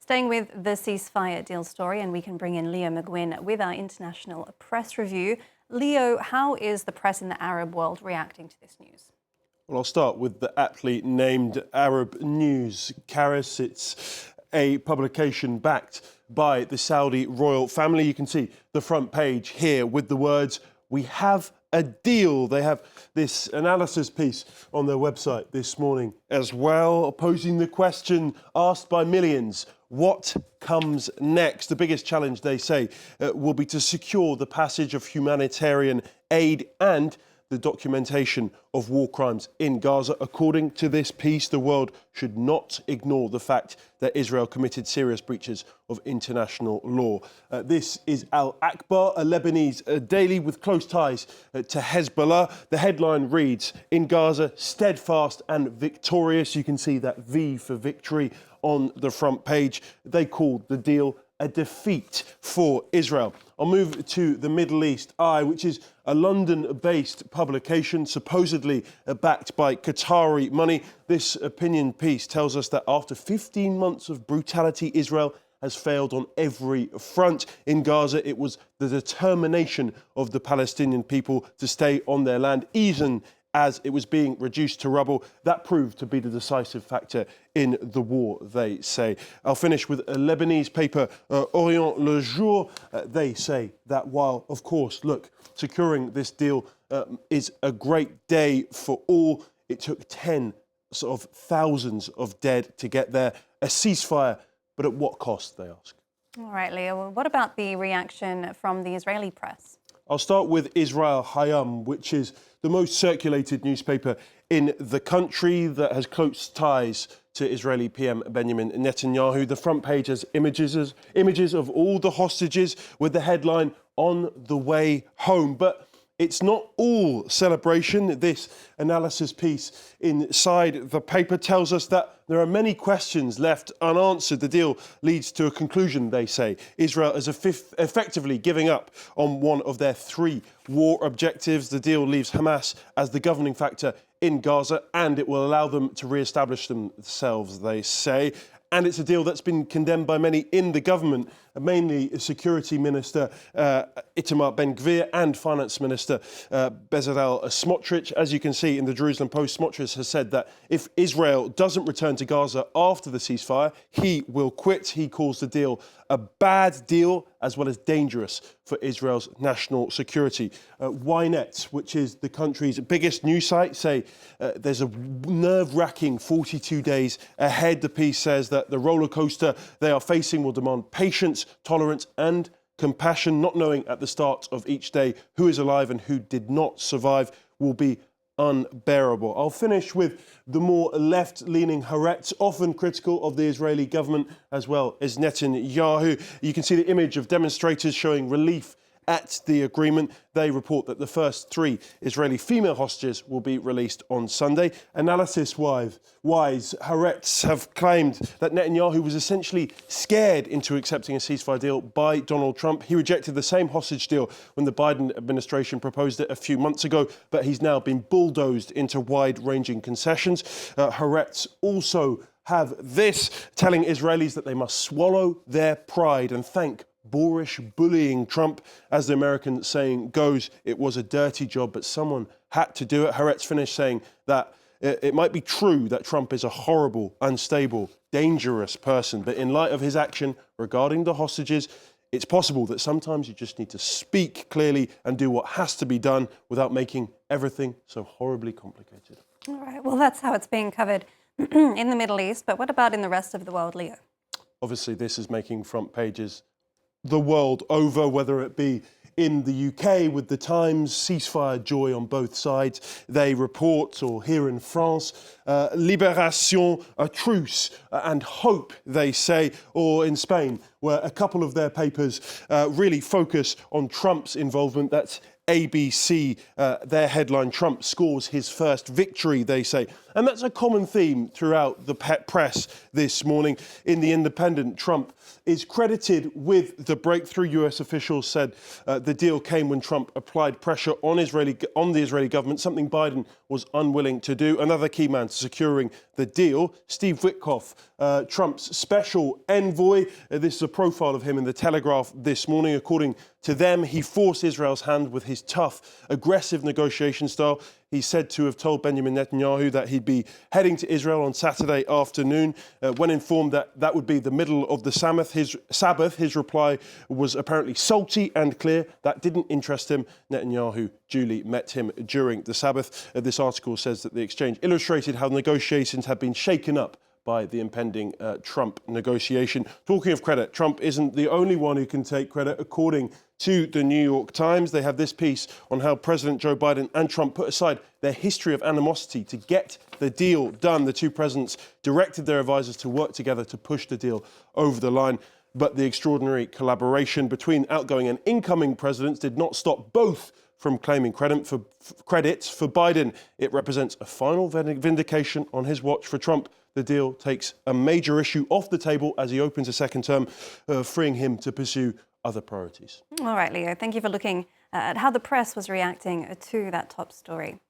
Staying with the ceasefire deal story, and we can bring in Leo McGuinn with our international press review. Leo, how is the press in the Arab world reacting to this news? Well, I'll start with the aptly named Arab News. Karis, it's a publication backed by the Saudi royal family. You can see the front page here with the words, "We have a deal." They have this analysis piece on their website this morning as well, posing the question asked by millions, what comes next? The biggest challenge, they say, will be to secure the passage of humanitarian aid and the documentation of war crimes in Gaza. According to this piece, the world should not ignore the fact that Israel committed serious breaches of international law. This is Al Akbar, a Lebanese daily with close ties to Hezbollah. The headline reads, "In Gaza, steadfast and victorious." You can see that V for victory on the front page. They called the deal a defeat for Israel. I'll move to the Middle East Eye, which is a London-based publication, supposedly backed by Qatari money. This opinion piece tells us that after 15 months of brutality, Israel has failed on every front. In Gaza, it was the determination of the Palestinian people to stay on their land, even as it was being reduced to rubble. That proved to be the decisive factor in the war, they say. I'll finish with a Lebanese paper, Orient Le Jour. They say that while, of course, look, securing this deal is a great day for all, it took thousands of dead to get there. A ceasefire, but at what cost, they ask. All right, Leo. Well, what about the reaction from the Israeli press? I'll start with Israel-Hamas, which is the most circulated newspaper in the country that has close ties to Israeli PM Benjamin Netanyahu. The front page has images of all the hostages with the headline, "On the way home." But it's not all celebration. This analysis piece inside the paper tells us that there are many questions left unanswered. The deal leads to a conclusion, they say. Israel is effectively giving up on one of their three war objectives. The deal leaves Hamas as the governing factor in Gaza, and it will allow them to re-establish themselves, they say. And it's a deal that's been condemned by many in the government, mainly Security Minister Itamar Ben-Gvir and Finance Minister Bezalel Smotrich. As you can see in the Jerusalem Post, Smotrich has said that if Israel doesn't return to Gaza after the ceasefire, he will quit. He calls the deal a bad deal as well as dangerous for Israel's national security. Ynet, which is the country's biggest news site, say there's a nerve-wracking 42 days ahead. The piece says that the roller coaster they are facing will demand patience, tolerance and compassion. Not knowing at the start of each day who is alive and who did not survive will be unbearable. I'll finish with the more left-leaning Haaretz, often critical of the Israeli government as well as Netanyahu. You can see the image of demonstrators showing relief at the agreement. They report that the first three Israeli female hostages will be released on Sunday. Analysis-wise, Haaretz have claimed that Netanyahu was essentially scared into accepting a ceasefire deal by Donald Trump. He rejected the same hostage deal when the Biden administration proposed it a few months ago, but he's now been bulldozed into wide-ranging concessions. Haaretz also have this, telling Israelis that they must swallow their pride and thank boorish bullying Trump. As the American saying goes, it was a dirty job, but someone had to do it. Haaretz finished saying that it might be true that Trump is a horrible, unstable, dangerous person, but in light of his action regarding the hostages, it's possible that sometimes you just need to speak clearly and do what has to be done without making everything so horribly complicated. All right, well, that's how it's being covered in the Middle East, but what about in the rest of the world, Leo? Obviously, this is making front pages the world over, whether it be in the UK with the Times, ceasefire joy on both sides, they report, or here in France, Libération, a truce and hope, they say, or in Spain, where a couple of their papers really focus on Trump's involvement. That's ABC, their headline, Trump scores his first victory, they say. And that's a common theme throughout the press this morning. In The Independent, Trump is credited with the breakthrough. US officials said the deal came when Trump applied pressure on the Israeli government, something Biden was unwilling to do. Another key man to securing the deal, Steve Witkoff, Trump's special envoy. This is a profile of him in The Telegraph this morning. According to them, he forced Israel's hand with his tough, aggressive negotiation style. He's said to have told Benjamin Netanyahu that he'd be heading to Israel on Saturday afternoon. When informed that that would be the middle of the Sabbath, his reply was apparently salty and clear. That didn't interest him. Netanyahu duly met him during the Sabbath. This article says that the exchange illustrated how negotiations have been shaken up by the impending Trump negotiation. Talking of credit, Trump isn't the only one who can take credit. According to the New York Times, they have this piece on how President Joe Biden and Trump put aside their history of animosity to get the deal done. The two presidents directed their advisors to work together to push the deal over the line. But the extraordinary collaboration between outgoing and incoming presidents did not stop both from claiming credit for Biden. It represents a final vindication on his watch. For Trump, the deal takes a major issue off the table as he opens a second term, freeing him to pursue other priorities. All right, Leo, thank you for looking at how the press was reacting to that top story.